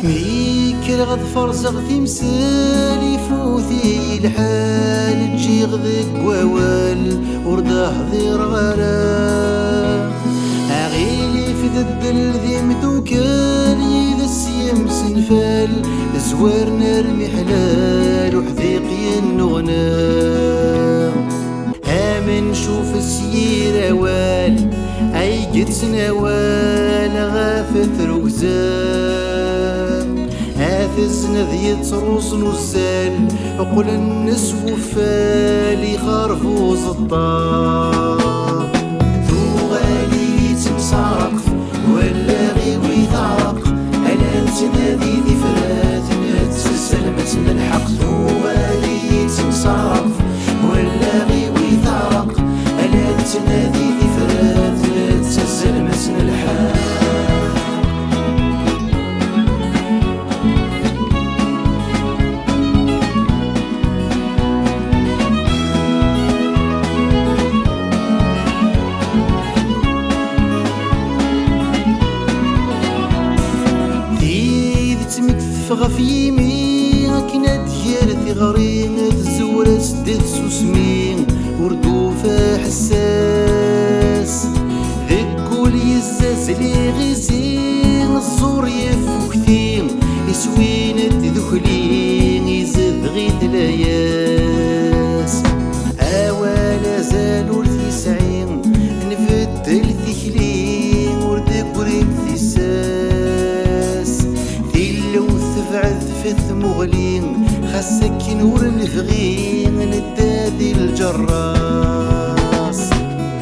ميكر غظفر زغتي مسالي فوثي الحال تجي غذك ووال ورده ضير غرام أغيلي في ذد ذي مدوكالي ذا السيم سنفال زوار نار محلال وحذيق النغنام آمن شوف السير وال أي قد سنوال غافث ركزام الزند يتروس نزال عقول النس وفالي خرفو زطار ذو غالي تمسارق ولا غيوي ثارق ألا تنادي ذي فرات نتسلسل متن الحق ذو غالي تمسارق ولا غيوي ثارق ألا تنادي ذي فرات نتسلسل متن الحق غف يمين كنا ديال ثغرين تزور سديت سوسمين وردوفة حساس ذكول يزاز لي غيزين الزور يفوكتين يسوين تذخلين يزد غيث لاياس أوالا زالو التسعين نفدل ثكلين وردك وريد ثساس فث مغلين خسك نور الفغين ندادي الجراس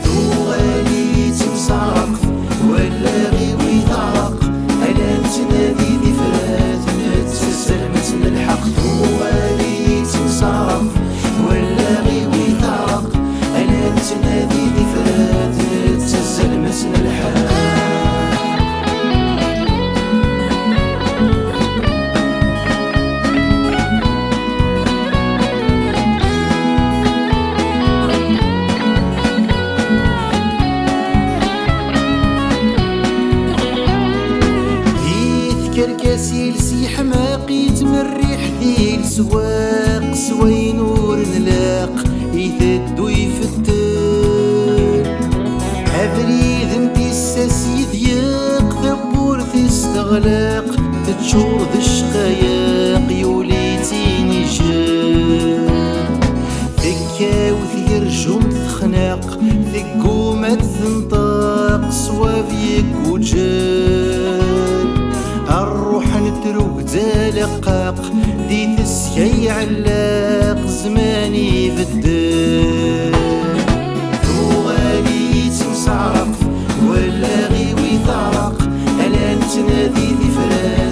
ذو غالي تمسارق ولا غيوي ثارق ألا تنادي ذي فرات نتسلسل متن الحق ذو غالي تمسارق ولا غيوي ثارق ألا تنادي ذي فرات نتسلسل متن الحق كركاسي لسي حماقي تمريح ذي السواق سوي نور نلاق يثدو يفتل أفريد انتي الساسي ضيق ثبور تستغلاق تتشور ذي الشقاياق يوليتيني جاب ذكا وثيرجم تخناق ثقو ما تنطاق صوافيك وجال الروح نتروك زالقاق دي تسكي علاق زماني بدال ذو غالي تمسعرق ولا غيوي ثارق ألا تنادي ذي فراق